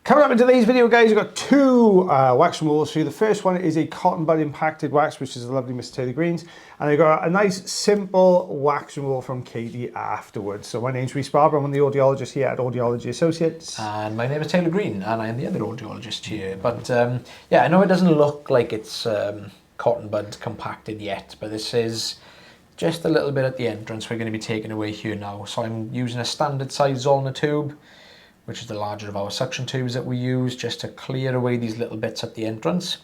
Coming up in today's video, guys, we've got two wax removals for you. The first one is a cotton bud impacted wax, which is a lovely Mr. Taylor Greens. And I've got a nice, simple wax removal from Katie afterwards. So my name's Rhys Barber. I'm one of the audiologists here at Audiology Associates. And my name is Taylor Green, and I am the other audiologist here. But yeah, I know it doesn't look like it's cotton bud compacted yet, but this is just a little bit at the entrance we're going to be taking away here now. So I'm using a standard size Zollner tube, which is the larger of our suction tubes that we use, just to clear away these little bits at the entrance.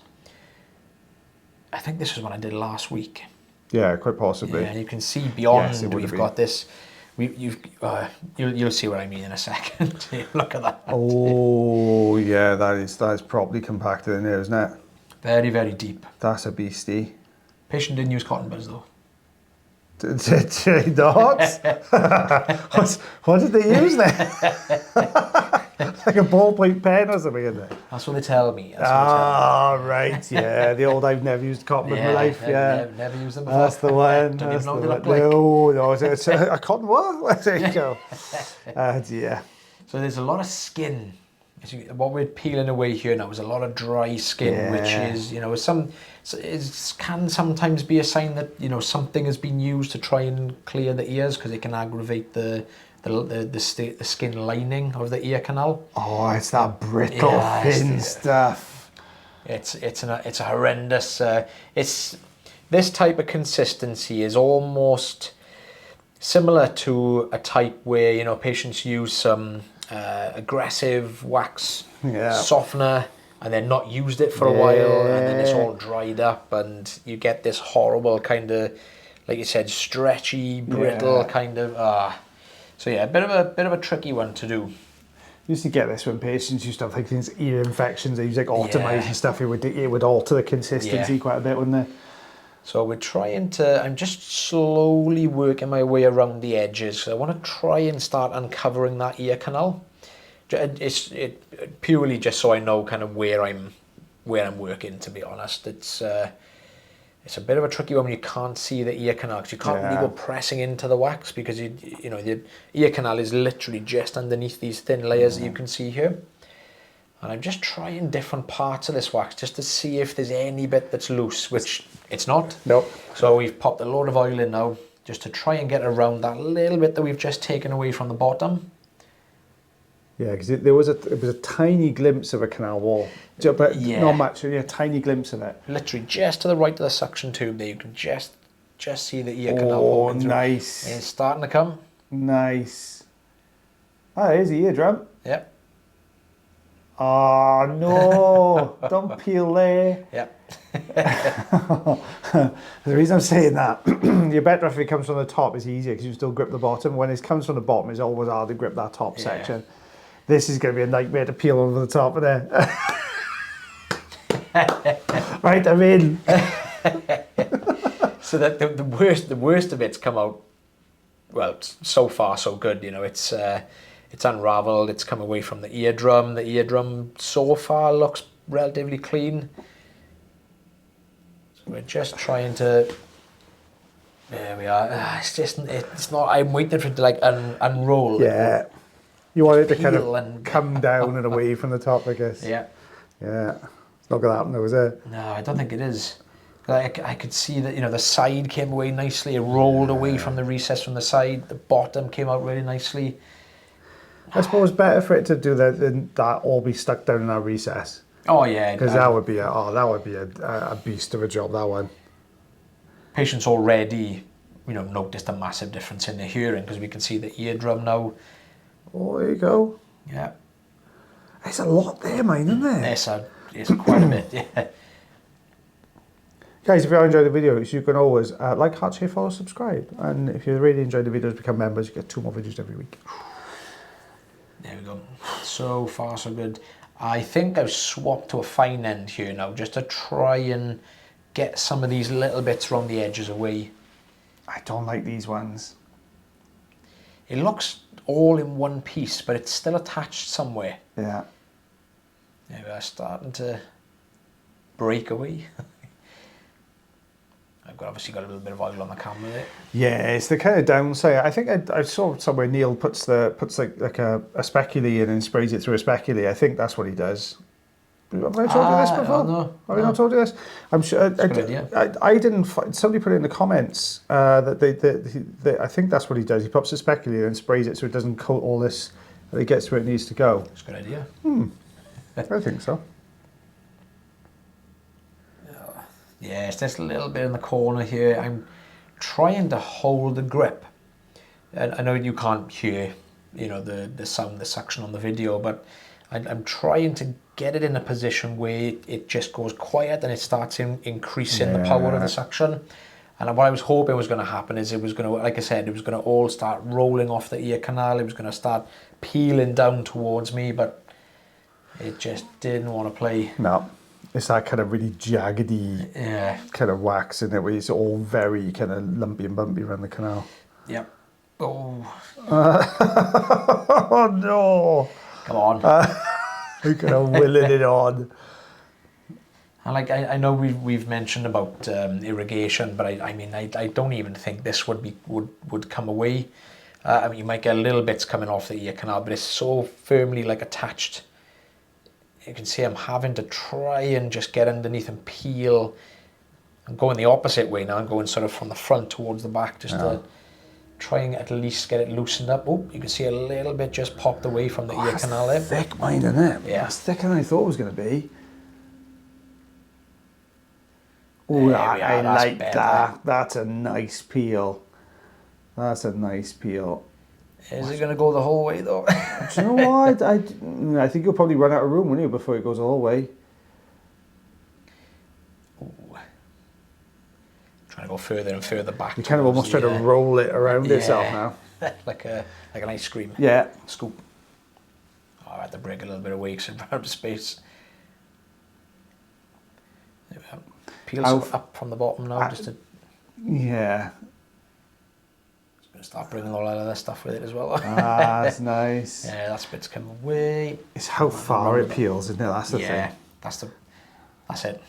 I think this was what I did last week. Yeah, quite possibly. Yeah, you can see beyond. Yes, we've got this. You'll see what I mean in a second. Look at that. Oh yeah, that is properly compacted in there, isn't it? Very, very deep. That's a beastie. Patient Didn't use cotton buds though. Did they not? What did they use there? Like a ballpoint pen or something in there? That's what they tell me. Right, yeah. The old I've never used cotton in my life, yeah. Never used them before. That's the one. Don't even know what they look like. No, it's a cotton what? There you go. Dear. So there's a lot of skin. What we're peeling away here now is a lot of dry skin, which is, you know, it can sometimes be a sign that, you know, something has been used to try and clear the ears, because it can aggravate the skin lining of the ear canal. Oh, it's that brittle, thin stuff. It's a horrendous. It's this type of consistency is almost similar to a type where, you know, patients use some aggressive wax softener and then not used it for a while, and then it's all dried up and you get this horrible kind of, like you said, stretchy, brittle kind of. So yeah, a bit of a tricky one to do. Used to get this when patients used to have like these ear infections. They use like Optimize and stuff. It would alter the consistency quite a bit, wouldn't it? So we're trying to, I'm just slowly working my way around the edges. So I want to try and start uncovering that ear canal. It's purely just so I know kind of where I'm working, to be honest. It's a bit of a tricky one when you can't see the ear canal, because you can't really go pressing into the wax, because you know the ear canal is literally just underneath these thin layers that you can see here. And I'm just trying different parts of this wax just to see if there's any bit that's loose, which it's not. Nope. So we've popped a load of oil in now just to try and get around that little bit that we've just taken away from the bottom. Yeah, because it was a tiny glimpse of a canal wall, but not much. A tiny glimpse of it. Literally just to the right of the suction tube there, you can just see the ear canal. Oh, nice! And it's starting to come. Nice. Oh, here's the eardrum. Yep. Oh no! Don't peel there. Yep. The reason I'm saying that, you're better if it comes from the top. It's easier because you still grip the bottom. When it comes from the bottom, it's always hard to grip that top section. This is going to be a nightmare to peel over the top of there. Right, I'm in. So that the worst of it's come out. Well, so far so good. You know, it's unravelled. It's come away from the eardrum. The eardrum so far looks relatively clean. So we're just trying to. There we are. It's not. I'm waiting for it to like unroll. Yeah. You want it to kind of come down and away from the top, I guess. Yeah. Yeah. It's not going to happen though, is it? No, I don't think it is. I could see that, you know, the side came away nicely. It rolled away from the recess from the side. The bottom came out really nicely. I suppose better for it to do that than that all be stuck down in that recess. Oh yeah. Because that would be a beast of a job, that one. Patients already, you know, noticed a massive difference in their hearing, because we can see the eardrum now. Oh, there you go. Yeah. There's a lot there, mate, isn't there? It's quite a bit, yeah. Guys, if you enjoyed the videos, you can always like, heart, share, follow, subscribe. And if you really enjoyed the videos, become members. You get 2 more videos every week. There we go. So far, so good. I think I've swapped to a fine end here now, just to try and get some of these little bits around the edges away. I don't like these ones. It looks all in one piece, but it's still attached somewhere. Yeah. There we are, starting to break away. I've obviously got a little bit of oil on the camera there. Yeah, it's the kind of downside. I think I saw somewhere Neil puts like a speculi in and sprays it through a speculi. I think that's what he does. Have I told you this before? No, Have I not told you this? I'm sure. That's a good idea. I didn't. Somebody put it in the comments that I think that's what he does. He pops a speculi in and sprays it so it doesn't coat all this. And it gets where it needs to go. That's a good idea. I think so. Yeah, it's just a little bit in the corner here. I'm trying to hold the grip. And I know you can't hear, you know, the sound, the suction on the video, but I'm trying to get it in a position where it just goes quiet and it starts increasing the power of the suction. And what I was hoping was going to happen is it was going to, like I said, it was going to all start rolling off the ear canal. It was going to start peeling down towards me, but it just didn't want to play. No. It's that kind of really jaggedy kind of wax in it where it's all very kind of lumpy and bumpy around the canal. Yep. Oh. Oh no. Come on. You're kind of willing it on. And like I know we've mentioned about irrigation, but I mean I don't even think this would come away. I mean you might get little bits coming off the ear canal, but it's so firmly like attached. You can see I'm having to try and just get underneath and peel. I'm going the opposite way now. I'm going sort of from the front towards the back, just to try and at least get it loosened up. Oh, you can see a little bit just popped away from the ear canal there. Thick, mine, isn't it? Yeah. That's thicker than I thought it was going to be. Oh, I like that. That's a nice peel. That's a nice peel. Is it going to go the whole way though? Do you know what? I think you'll probably run out of room, won't you, before it goes the whole way. Ooh. Trying to go further and further back. You kind of almost try to roll it around itself now. like an ice cream. Yeah. Scoop. Oh, I had to break a little bit of weight and out of space. There we go. Peel up from the bottom now, just to... Yeah. Going to start bringing all that other stuff with it as well. Ah, that's nice. Yeah, that bit's coming away. It's how far it peels, isn't it? That's the thing. Yeah, that's it.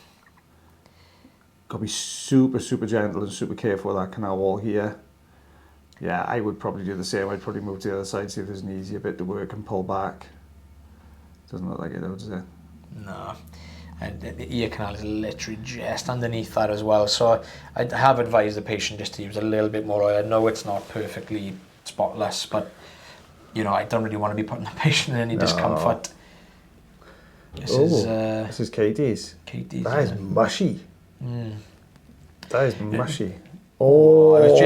Got to be super, super gentle and super careful with that canal wall here. Yeah, I would probably do the same. I'd probably move to the other side, see if there's an easier bit to work and pull back. Doesn't look like it though, does it? No. And the ear canal is literally just underneath that as well. So I have advised the patient just to use a little bit more oil. I know it's not perfectly spotless, but you know, I don't really want to be putting the patient in any discomfort. This is Katie's. Katie's. That is mushy. That is mushy. Oh, I was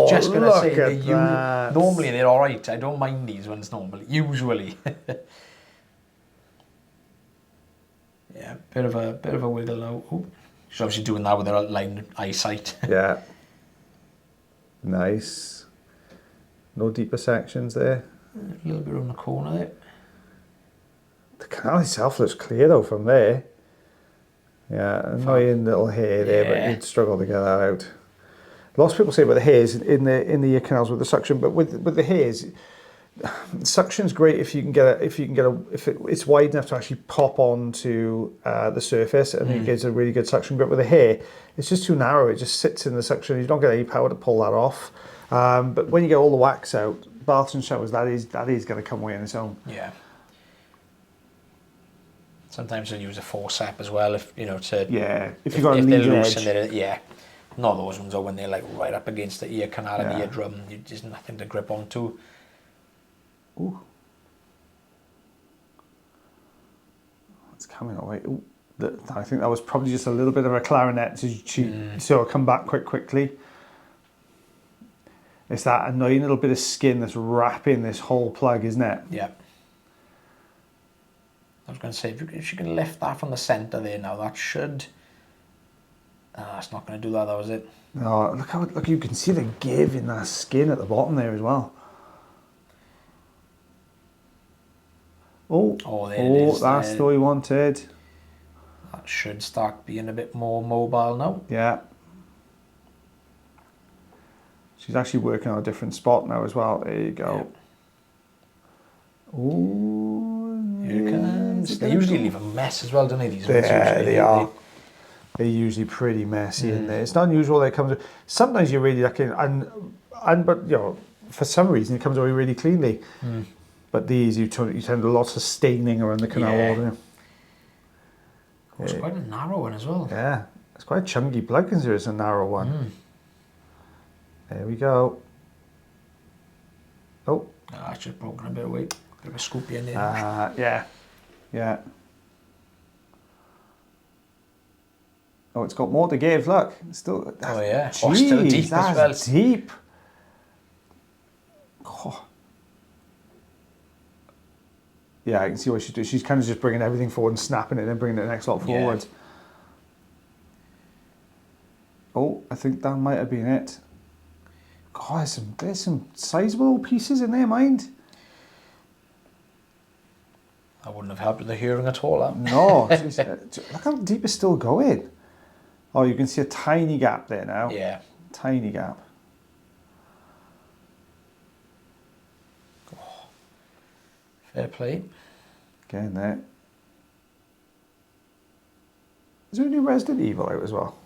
just gonna say that normally they're all right. I don't mind these ones normally. Usually. Yeah, bit of a wiggle now. Ooh. She's obviously doing that with her line eyesight. Yeah. Nice. No deeper sections there. A little bit on the corner there. The canal itself looks clear though from there. Yeah, annoying little hair there, but you'd struggle to get that out. Lots of people say about the hairs in the ear canals with the suction, but with the hairs, suction's great if it's wide enough to actually pop onto the surface, and it gives a really good suction. But with the hair, it's just too narrow. It just sits in the suction. You don't get any power to pull that off. But when you get all the wax out, baths and showers, that is going to come away on its own. Yeah. Sometimes they'll use a forcep as well, if you know to. Yeah. If you've got a leading edge. Yeah. Not those ones, or when they're like right up against the ear canal and eardrum, there's nothing to grip onto. Ooh. It's coming away. Ooh. I think that was probably just a little bit of a clarinet to sort of come back quite quickly. It's that annoying little bit of skin that's wrapping this whole plug, isn't it? Yeah. I was going to say, if you can lift that from the centre there now, that should... it's not going to do that, though, is it? No, look, you can see the give in that skin at the bottom there as well. Oh, there it is. That's the way we wanted. That should start being a bit more mobile now. Yeah. She's actually working on a different spot now as well. There you go. Yeah. Ooh, here it comes. They usually leave a mess as well, don't they? These ones yeah, usually. they are. they're usually pretty messy in there. It's not unusual that it comes. Sometimes you're really lucky, but you know, for some reason it comes away really cleanly. But these you tend to lots of staining around the canal wall. Don't you? It's quite a narrow one as well. Yeah, it's quite a chunky plug considering it's a narrow one. There we go. Oh. It's just broken a bit of weight. Bit of a scoopy in there. Yeah. Oh, it's got more to give. Look, it's still. Oh yeah. Geez, Still deep that's as well. deep. Oh. Yeah, I can see what she's doing. She's kind of just bringing everything forward and snapping it and then bringing the next lot forward. Oh, I think that might have been it. God, there's some sizable pieces in there, mind. I wouldn't have helped with the hearing at all. No, look how deep it's still going. Oh, you can see a tiny gap there now. Yeah. Tiny gap. Oh, fair play. Getting there. Is there a new Resident Evil out as well?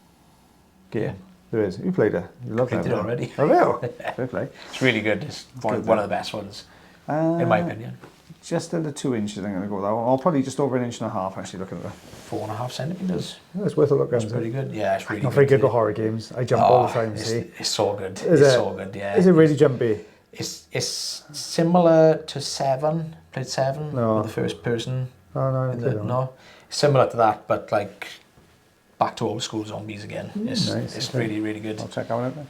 Game. Yeah. There is. You played it. You love Played that. it already. Oh, really? Fair play. It's really good. It's one of the best ones, in my opinion. Just under 2 inches, I'm going to go with that one. I'll probably just over 1.5 inches, actually, looking at that. 4.5 centimeters. Yeah, it's worth a look. It's pretty good. Yeah, it's really not good. very good with horror games. I jump all the time, it's, see. It's so good. Is it's it? so good, yeah. Is it really jumpy? It's similar to 7. Played 7 with the first person. Oh, no, No. Similar to that, but like back to old school zombies again. It's really, really good. I'll check out then.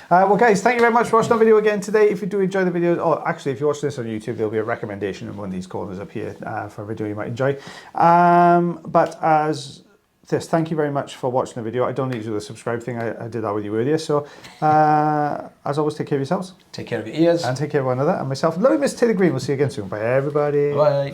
Well, guys, thank you very much for watching the video again today. If you do enjoy the videos, actually, if you watch this on YouTube, there'll be a recommendation in one of these corners up here for a video you might enjoy. But as this, thank you very much for watching the video. I don't need to do the subscribe thing. I did that with you earlier. So, as always, take care of yourselves. Take care of your ears. And take care of one another. And myself, lovely Miss Taylor Green. We'll see you again soon. Bye, everybody. Bye.